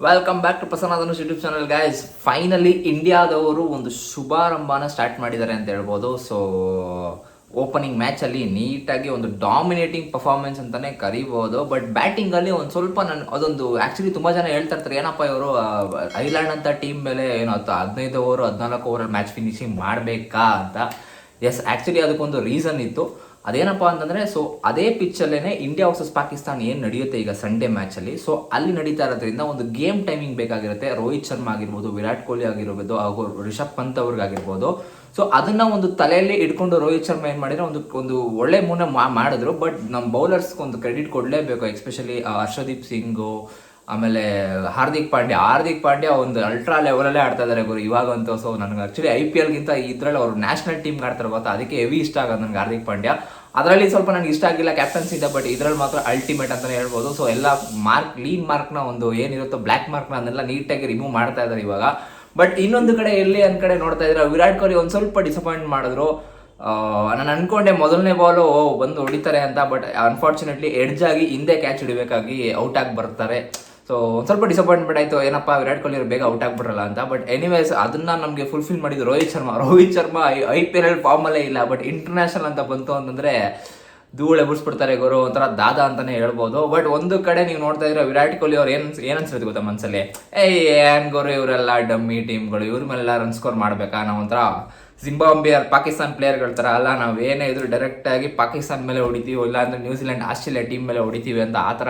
Welcome back to ಪ್ರಸನ್ನಾಧನುಷ್ YouTube channel guys. Finally ಇಂಡಿಯಾದವರು ಒಂದು ಶುಭಾರಂಭನ start ಮಾಡಿದ್ದಾರೆ ಅಂತ ಹೇಳ್ಬೋದು. ಸೊ ಓಪನಿಂಗ್ ಮ್ಯಾಚಲ್ಲಿ ನೀಟಾಗಿ ಒಂದು ಡಾಮಿನೇಟಿಂಗ್ ಪರ್ಫಾರ್ಮೆನ್ಸ್ ಅಂತಲೇ ಕರಿಬೋದು. ಬಟ್ ಬ್ಯಾಟಿಂಗಲ್ಲಿ ಒಂದು ಸ್ವಲ್ಪ ಅದೊಂದು ಆ್ಯಕ್ಚುಲಿ ತುಂಬ ಜನ ಹೇಳ್ತಾ ಇರ್ತಾರೆ, ಏನಪ್ಪ ಇವರು ಐರ್ಲೆಂಡ್ ಅಂತ ಟೀಮ್ ಮೇಲೆ ಏನು 15 ಓವರ್ 14 ಓವರಲ್ಲಿ ಮ್ಯಾಚ್ ಫಿನಿಶಿಂಗ್ ಮಾಡಬೇಕಾ ಅಂತ. ಎಸ್, ಆ್ಯಕ್ಚುಲಿ ಅದಕ್ಕೊಂದು ರೀಸನ್ ಇತ್ತು. ಅದೇನಪ್ಪ ಅಂತಂದರೆ, ಸೊ ಅದೇ ಪಿಚ್ಚಲ್ಲೇ ಇಂಡಿಯಾ ವರ್ಸಸ್ ಪಾಕಿಸ್ತಾನ ಏನು ನಡೆಯುತ್ತೆ ಈಗ ಸಂಡೇ ಮ್ಯಾಚಲ್ಲಿ, ಸೊ ಅಲ್ಲಿ ನಡೀತಾ ಇರೋದ್ರಿಂದ ಒಂದು ಗೇಮ್ ಟೈಮಿಂಗ್ ಬೇಕಾಗಿರುತ್ತೆ. ರೋಹಿತ್ ಶರ್ಮಾ ಆಗಿರ್ಬೋದು, ವಿರಾಟ್ ಕೊಹ್ಲಿ ಆಗಿರ್ಬೋದು, ಹಾಗೂ ರಿಷಬ್ ಪಂತ್ ಅವ್ರಿಗಾಗಿರ್ಬೋದು. ಸೊ ಅದನ್ನು ಒಂದು ತಲೆಯಲ್ಲಿ ಇಟ್ಕೊಂಡು ರೋಹಿತ್ ಶರ್ಮಾ ಏನು ಮಾಡಿದ್ರೆ ಒಂದು ಒಳ್ಳೆ ಮೂವ್ನ ಮಾಡಿದ್ರು. ಬಟ್ ನಮ್ಮ ಬೌಲರ್ಸ್ಗೆ ಒಂದು ಕ್ರೆಡಿಟ್ ಕೊಡಲೇಬೇಕು, ಎಸ್ಪೆಷಲಿ ಹರ್ಷದೀಪ್ ಸಿಂಗು, ಆಮೇಲೆ ಹಾರ್ದಿಕ್ ಪಾಂಡ್ಯ ಒಂದು ಅಲ್ಟ್ರಾ ಲೆವೆಲಲ್ಲೇ ಆಡ್ತಾ ಇದ್ದಾರೆ ಗುರು ಇವಾಗಂತೂ. ಸೊ ನನಗೆ ಆ್ಯಕ್ಚುಲಿ IPLಗಿಂತ ಇದರಲ್ಲಿ ಅವರು ನ್ಯಾಷನಲ್ ಟೀಮ್ಗೆ ಆಡ್ತಾರೆ ಗೊತ್ತಾ, ಅದಕ್ಕೆ ಹೆವಿ ಇಷ್ಟ ಆಗೋದು ನನಗೆ ಹಾರ್ದಿಕ್ ಪಾಂಡ್ಯ. ಅದರಲ್ಲಿ ಸ್ವಲ್ಪ ನನಗೆ ಇಷ್ಟ ಆಗಿಲ್ಲ ಕ್ಯಾಪ್ಟನ್ಸಿ ಇದೆ, ಬಟ್ ಇದರಲ್ಲಿ ಮಾತ್ರ ಅಲ್ಟಿಮೇಟ್ ಅಂತಲೇ ಹೇಳ್ಬೋದು. ಸೊ ಎಲ್ಲ ಲೀನ್ ಮಾರ್ಕ್ನ ಒಂದು ಏನಿರುತ್ತೋ ಬ್ಲ್ಯಾಕ್ ಮಾರ್ಕ್ನ ಅದನ್ನೆಲ್ಲ ನೀಟಾಗಿ ರಿಮೂವ್ ಮಾಡ್ತಾ ಇದ್ದಾರೆ ಇವಾಗ. ಬಟ್ ಇನ್ನೊಂದು ಕಡೆ ಒಂದ್ ಕಡೆ ನೋಡ್ತಾ ಇದ್ರೆ ವಿರಾಟ್ ಕೊಹ್ಲಿ ಒಂದು ಸ್ವಲ್ಪ ಡಿಸಪಾಯಿಂಟ್ ಮಾಡಿದ್ರು. ನಾನು ಅನ್ಕೊಂಡೆ ಮೊದಲನೇ ಬಾಲು ಬಂದು ಹೊಡಿತಾರೆ ಅಂತ, ಬಟ್ ಅನ್ಫಾರ್ಚುನೇಟ್ಲಿ ಎಡ್ಜ್ ಆಗಿ ಹಿಂದೆ ಕ್ಯಾಚ್ ಹಿಡಿಬೇಕಾಗಿ ಔಟ್ ಆಗಿ ಬರ್ತಾರೆ. ಸೊ ಒಂದು ಸ್ವಲ್ಪ ಡಿಸಪಾಯಿಂಟ್ಮೆಂಟ್ ಆಯಿತು, ಏನಪ್ಪ ವಿರಾಟ್ ಕೊಹ್ಲಿ ಬೇಗ ಔಟ್ ಆಗಿಬಿಡ್ರಲ್ಲ ಅಂತ. ಬಟ್ ಎನಿವೇಸ್ ಅದನ್ನ ನಮಗೆ ಫುಲ್ಫಿಲ್ ಮಾಡಿದ್ದು ರೋಹಿತ್ ಶರ್ಮಾ IPL ಫಾರ್ಮಲ್ಲೇ ಇಲ್ಲ, ಬಟ್ ಇಂಟರ್ನ್ಯಾಷನಲ್ ಅಂತ ಬಂತು ಅಂತಂದರೆ ಧೂಳು ಎಬ್ಬಿಸ್ಬಿಡ್ತಾರೆ ಗುರು, ಒಂಥರ ದಾದಾ ಅಂತಾನೆ ಹೇಳ್ಬೋದು. ಬಟ್ ಒಂದು ಕಡೆ ನೀವು ನೋಡ್ತಾ ಇದ್ರೆ ವಿರಾಟ್ ಕೊಹ್ಲಿ ಅವ್ರು ಏನು ಅನ್ಸಿರುತ್ತೆ ಗೊತ್ತಾ ಮನಸ್ಸಲ್ಲಿ, ಏನ್ ಗುರು ಇವರೆಲ್ಲ ಡಮ್ಮಿ ಟೀಮ್ಗಳು, ಇವ್ರ ಮೇಲೆಲ್ಲ ರನ್ ಸ್ಕೋರ್ ಮಾಡಬೇಕಾ, ನಾವು ಒಂಥರ ಜಿಂಬಾಬ್ವೆ ಪಾಕಿಸ್ತಾನ್ ಪ್ಲೇಯರ್ಗಳ ಥರ ಅಲ್ಲ, ನಾವು ಏನೇ ಇದ್ರು ಡೈರೆಕ್ಟಾಗಿ ಪಾಕಿಸ್ತಾನ ಮೇಲೆ ಹೊಡಿತೀವಿ, ಇಲ್ಲಾಂದ್ರೆ ನ್ಯೂಜಿಲೆಂಡ್ ಆಸ್ಟ್ರೇಲಿಯಾ ಟೀಮ್ ಮೇಲೆ ಹೊಡಿತೀವಿ ಅಂತ ಆ ಥರ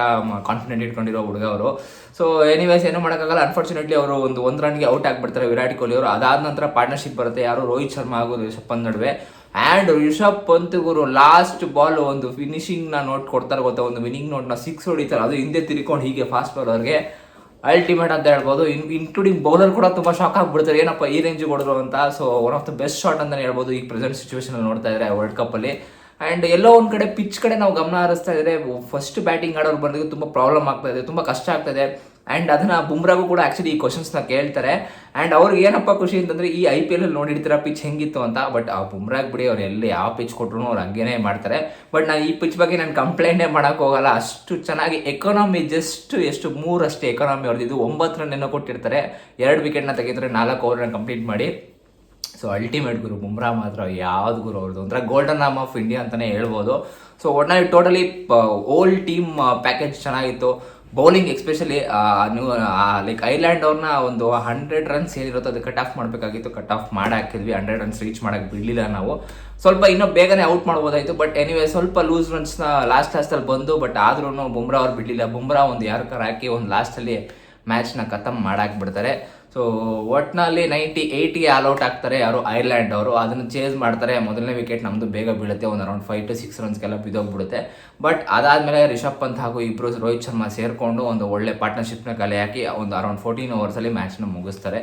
ಕಾನ್ಫಿಡೆಂಟ್ ಇಟ್ಕೊಂಡಿರೋ ಹುಡುಗ ಅವರು. ಸೊ ಎನಿವೇಸ್ ಏನು ಮಾಡೋಕ್ಕಾಗಲ್ಲ, ಅನ್ಫಾರ್ಚುನೇಟ್ಲಿ ಅವರು ಒಂದು ರನ್ಗೆ ಔಟ್ ಆಗಿಬಿಡ್ತಾರೆ ವಿರಾಟ್ ಕೊಹ್ಲಿ ಅವರು. ಅದಾದ ನಂತರ ಪಾರ್ಟ್ನರ್ಶಿಪ್ ಬರುತ್ತೆ ಯಾರು, ರೋಹಿತ್ ಶರ್ಮಾ ಹಾಗೂ ರಿಷಬ್ ಪಂತ್ ನಡುವೆ. ಆ್ಯಂಡ್ ರಿಷಬ್ ಪಂತ್ ಗುರು ಲಾಸ್ಟ್ ಬಾಲ್ ಒಂದು ಫಿನಿಶಿಂಗ್ನ ನೋಟ್ ಕೊಡ್ತಾರೆ ಗೊತ್ತಾ, ಒಂದು ವಿನಿಂಗ್ ನೋಟ್ನ 6 ಹೊಡಿತಾರೆ, ಅದು ಹಿಂದೆ ತಿರ್ಕೊಂಡು ಹೀಗೆ ಫಾಸ್ಟ್ ಬಾಲರ್ಗೆ ಅಲ್ಟಿಮೇಟ್ ಅಂತ ಹೇಳ್ಬೋದು. ಇನ್ಕ್ಲೂಡಿಂಗ್ ಬೌಲರ್ ಕೂಡ ತುಂಬ ಶಾಕ್ ಆಗಿಬಿಡ್ತಾರೆ, ಏನಪ್ಪ ಈ ರೇಂಜ್ ಕೊಡೋದು ಅಂತ. So one of the best shot ಅಂತಲೇ ಹೇಳ್ಬೋದು ಈ ಪ್ರೆಸೆಂಟ್ ಸಿಚುವೇಶನಲ್ಲಿ ನೋಡ್ತಾ ಇದ್ದಾರೆ ವರ್ಲ್ಡ್ ಕಪ್ಪಲ್ಲಿ. ಆ್ಯಂಡ್ ಎಲ್ಲೋ ಒಂದು ಕಡೆ ಪಿಚ್ ಕಡೆ ನಾವು ಗಮನ ಹರಿಸ್ತಾ ಇದ್ದಾರೆ, ಫಸ್ಟ್ ಬ್ಯಾಟಿಂಗ್ ಆಡೋರು ಬಂದಿದ್ದು ತುಂಬ ಪ್ರಾಬ್ಲಮ್ ಆಗ್ತಾ ಇದೆ, ತುಂಬ ಕಷ್ಟ ಆಗ್ತಾಯಿದೆ. ಆ್ಯಂಡ್ ಅದನ್ನು ಬುಮ್ರಾಗೂ ಕೂಡ ಆ್ಯಕ್ಚುಲಿ ಈ ಕ್ವಶನ್ಸ್ನ ಕೇಳ್ತಾರೆ. ಆ್ಯಂಡ್ ಅವ್ರಿಗೆ ಏನಪ್ಪ ಖುಷಿ ಅಂತಂದರೆ ಈ IPL ನೋಡಿರ್ತೀರ ಪಿಚ್ ಹೆಂಗಿತ್ತು ಅಂತ. ಬಟ್ ಆ ಬುಮ್ರಾಗ್ ಬಿಡಿ, ಅವ್ರು ಎಲ್ಲಿ ಯಾವ ಪಿಚ್ ಕೊಟ್ಟರು ಅವ್ರು ಹಂಗೇನೆ ಮಾಡ್ತಾರೆ. ಬಟ್ ನಾನು ಈ ಪಿಚ್ ಬಗ್ಗೆ ನಾನು ಕಂಪ್ಲೇಂಟೇ ಮಾಡೋಕ್ಕೆ ಹೋಗಲ್ಲ, ಅಷ್ಟು ಚೆನ್ನಾಗಿ ಎಕಾನಮಿ ಜಸ್ಟ್ ಎಷ್ಟು 3 ಅಷ್ಟೇ ಎಕಾನಮಿ ಅವ್ರದ್ದು. 9 ರನ್ ಕೊಟ್ಟಿರ್ತಾರೆ, 2 ವಿಕೆಟ್ನ ತೆಗಿತಾರೆ 4 ಓವರ್ನ ಕಂಪ್ಲೀಟ್ ಮಾಡಿ. ಸೊ ಅಲ್ಟಿಮೇಟ್ ಗುರು ಬುಮ್ರಾ ಮಾತ್ರ ಯಾವ್ದು ಗುರು ಅವ್ರದ್ದು ಒಂಥರ ಗೋಲ್ಡನ್ ಆರ್ಮ್ ಆಫ್ ಇಂಡಿಯಾ ಅಂತಲೇ ಹೇಳ್ಬೋದು. ಸೊ ಒಟ್ನಲ್ಲಿ ಟೋಟಲಿ ಓಲ್ ಟೀಮ್ ಪ್ಯಾಕೇಜ್ ಚೆನ್ನಾಗಿತ್ತು. ಬೌಲಿಂಗ್ ಎಸ್ಪೆಷಲಿ ನೀವು ಲೈಕ್ ಐರ್ಲೆಂಡ್ ಅವ್ರನ್ನ ಒಂದು 100 ರನ್ಸ್ ಏನಿರುತ್ತೋ ಅದು ಕಟ್ ಆಫ್ ಮಾಡಬೇಕಾಗಿತ್ತು, ಕಟ್ ಆಫ್ ಮಾಡಿ ಹಾಕಿದ್ವಿ. 100 ರನ್ಸ್ ರೀಚ್ ಮಾಡೋಕ್ಕೆ ಬಿಡಲಿಲ್ಲ ನಾವು, ಸ್ವಲ್ಪ ಇನ್ನೂ ಬೇಗನೆ ಔಟ್ ಮಾಡ್ಬೋದಾಯಿತು. ಬಟ್ ಎನಿವೇ ಸ್ವಲ್ಪ ಲೂಸ್ ರನ್ಸ್ನ ಲಾಸ್ಟಲ್ಲಿ ಬಂದು, ಬಟ್ ಆದ್ರೂ ಬುಮ್ರಾ ಅವ್ರು ಬಿಡಲಿಲ್ಲ. ಬುಮ್ರಾ ಒಂದು ಯಾರಕ್ಕಾರ ಹಾಕಿ ಒಂದು ಲಾಸ್ಟಲ್ಲಿ ಮ್ಯಾಚ್ನ ಖತಮ್ ಮಾಡಾಕ್ಬಿಡ್ತಾರೆ. ಸೊ ಒಟ್ನಲ್ಲಿ 98ಗೆ ಆಲ್ಔಟ್ ಆಗ್ತಾರೆ ಯಾರು, ಐರ್ಲೆಂಡ್ ಅವರು. ಅದನ್ನು ಚೇಸ್ ಮಾಡ್ತಾರೆ, ಮೊದಲನೇ ವಿಕೆಟ್ ನಮ್ಮದು ಬೇಗ ಬೀಳುತ್ತೆ, ಒಂದು ಅರೌಂಡ್ 5 to 6 ರನ್ಸ್ಗೆಲ್ಲ ಬಿದ್ದೋಗ್ಬಿಡುತ್ತೆ. ಬಟ್ ಅದಾದಮೇಲೆ ರಿಷಬ್ ಪಂತ್ ಹಾಗೂ ಇಬ್ಬರು ರೋಹಿತ್ ಶರ್ಮಾ ಸೇರಿಕೊಂಡು ಒಂದು ಒಳ್ಳೆ ಪಾರ್ಟ್ನರ್ಶಿಪ್ನ ಕಲೆ ಹಾಕಿ ಒಂದು ಅರೌಂಡ್ 14 ಓವರ್ಸಲ್ಲಿ ಮ್ಯಾಚ್ನ ಮುಗಿಸ್ತಾರೆ.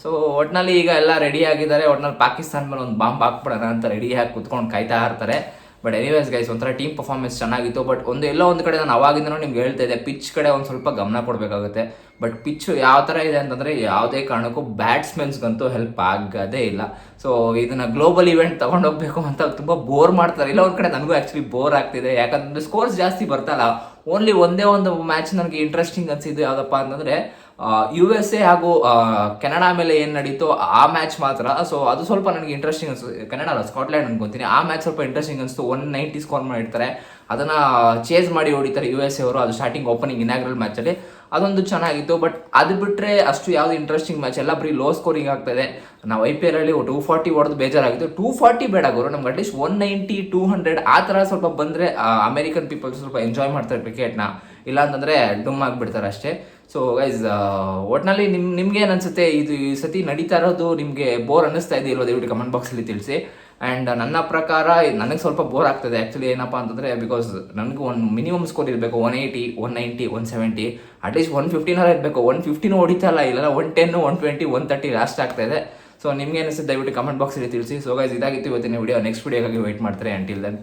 ಸೊ ಒಟ್ನಲ್ಲಿ ಈಗ ಎಲ್ಲ ರೆಡಿ ಆಗಿದ್ದಾರೆ. ಒಟ್ನಲ್ಲಿ ಪಾಕಿಸ್ತಾನ ಮೇಲೆ ಒಂದು ಬಾಂಬ್ ಹಾಕ್ಬಿಡೋಣ ಅಂತ ರೆಡಿಯಾಗಿ ಕುತ್ಕೊಂಡು ಕಾಯ್ತಾ ಇರ್ತಾರೆ. ಬಟ್ ಎನಿವೇಸ್ ಗೈಸ್, ಒಂಥರ ಟೀಮ್ ಪರ್ಫಾರ್ಮೆನ್ಸ್ ಚೆನ್ನಾಗಿತ್ತು. ಬಟ್ ಎಲ್ಲೋ ಒಂದು ಕಡೆ ನಾನು ಅವಾಗಿಂದನೂ ನಿಮ್ಗೆ ಹೇಳ್ತಾ ಇದ್ದೆ, ಪಿಚ್ ಕಡೆ ಒಂದು ಸ್ವಲ್ಪ ಗಮನ ಕೊಡಬೇಕಾಗುತ್ತೆ. ಬಟ್ ಪಿಚ್ಚು ಯಾವ ಥರ ಇದೆ ಅಂತಂದರೆ ಯಾವುದೇ ಕಾರಣಕ್ಕೂ ಬ್ಯಾಟ್ಸ್ಮನ್ಸ್ಗಂತೂ ಹೆಲ್ಪ್ ಆಗೋದೇ ಇಲ್ಲ. ಸೊ ಇದನ್ನು ಗ್ಲೋಬಲ್ ಇವೆಂಟ್ ತೊಗೊಂಡೋಗ್ಬೇಕು ಅಂತ ತುಂಬ ಬೋರ್ ಮಾಡ್ತಾರೆ. ಇಲ್ಲ ಒಂದು ಕಡೆ ನನಗೂ ಆ್ಯಕ್ಚುಲಿ ಬೋರ್ ಆಗ್ತಿದೆ, ಯಾಕಂದರೆ ಸ್ಕೋರ್ಸ್ ಜಾಸ್ತಿ ಬರ್ತಲ್ಲ. ಓನ್ಲಿ ಒಂದೇ ಒಂದು ಮ್ಯಾಚ್ ನನಗೆ ಇಂಟ್ರೆಸ್ಟಿಂಗ್ ಅನಿಸಿದ್ದು ಯಾವುದಪ್ಪ ಅಂತಂದರೆ USA ಹಾಗೂ ಕೆನಡಾ ಮೇಲೆ ಏನು ನಡೀತು ಆ ಮ್ಯಾಚ್ ಮಾತ್ರ. ಸೊ ಅದು ಸ್ವಲ್ಪ ನನಗೆ ಇಂಟ್ರೆಸ್ಟಿಂಗ್ ಅನಿಸ್ತು. ಕೆನಡಾ ಅಲ್ಲ, ಸ್ಕಾಟ್ಲ್ಯಾಂಡ್ ಅನ್ಕೊತೀನಿ. ಆ ಮ್ಯಾಚ್ ಸ್ವಲ್ಪ ಇಂಟ್ರೆಸ್ಟಿಂಗ್ ಅನಿಸ್ತು. 190 ಸ್ಕೋರ್ ಮಾಡಿರ್ತಾರೆ, ಅದನ್ನು ಚೇಸ್ ಮಾಡಿ ಹೊಡಿತಾರೆ USA ಅವರು. ಅದು ಸ್ಟಾರ್ಟಿಂಗ್ ಓಪನಿಂಗ್ ಇನಾಗ್ರಲ್ ಮ್ಯಾಚಲ್ಲಿ ಅದೊಂದು ಚೆನ್ನಾಗಿತ್ತು. ಬಟ್ ಅದು ಬಿಟ್ಟರೆ ಅಷ್ಟು ಯಾವುದು ಇಂಟ್ರೆಸ್ಟಿಂಗ್ ಮ್ಯಾಚ್ ಎಲ್ಲ ಬರೀ ಲೋ ಸ್ಕೋರಿಂಗ್ ಆಗ್ತಾಯಿದೆ. ನಾವು IPL 240 ಹೊಡೆದು ಬೇಜಾರಾಗಿತ್ತು. 240 ಬೇಡ ಗುರು, ನಮ್ಗೆ ಅಟ್ಲೀಸ್ಟ್ 190 200 ಆ ಥರ ಸ್ವಲ್ಪ ಬಂದರೆ ಅಮೆರಿಕನ್ ಪೀಪಲ್ಸ್ ಸ್ವಲ್ಪ ಎಂಜಾಯ್ ಮಾಡ್ತಾರೆ ಕ್ರಿಕೆಟ್ನ. ಇಲ್ಲ ಅಂತಂದರೆ ಡುಮ್ ಆಗಿಬಿಡ್ತಾರೆ ಅಷ್ಟೇ. ಸೊ ಗೈಸ್, ಒಟ್ನಲ್ಲಿ ನಿಮ್ಗೆ ಏನು ಅನಿಸುತ್ತೆ, ಇದು ಈ ಸತಿ ನಡೀತಾ ಇರೋದು ನಿಮಗೆ ಬೋರ್ ಅನ್ನಿಸ್ತಾ ಇದೆ ಇಲ್ವೋ ದಯವಿಟ್ಟು ಕಮೆಂಟ್ ಬಾಕ್ಸಲ್ಲಿ ತಿಳಿಸಿ. ಆ್ಯಂಡ್ ನನ್ನ ಪ್ರಕಾರ ನನಗೆ ಸ್ವಲ್ಪ ಬೋರ್ ಆಗ್ತದೆ ಆ್ಯಕ್ಚುಲಿ. ಏನಪ್ಪ ಅಂತಂದರೆ ಬಿಕಾಸ್ ನನಗೆ ಒಂದು ಮಿನಿಮಮ್ ಸ್ಕೋರ್ ಇರಬೇಕು, 180 190 170 ಅಟ್ಲೀಸ್ಟ್ 115 ಇರಬೇಕು. 115 ಹೊಡಿತಾ ಇಲ್ಲ 110 120 130 ಲಾಸ್ಟ್ ಆಗ್ತಾಯಿದೆ. ಸೊ ನಿಮ್ಗೆ ಅನಿಸುತ್ತೆ ದಯವಿಟ್ಟು ಕಮೆಂಟ್ ಬಾಕ್ಸಲ್ಲಿ ತಿಳಿಸಿ. ಸೊ ಗೈಸ್, ಇದಾಗಿತ್ತು ಇವತ್ತಿನ ವಿಡಿಯೋ. ನೆಕ್ಸ್ಟ್ ವಿಡಿಯೋಗಾಗಿ ವೆಯ್ಟ್ ಮಾಡ್ತಾರೆ. Until then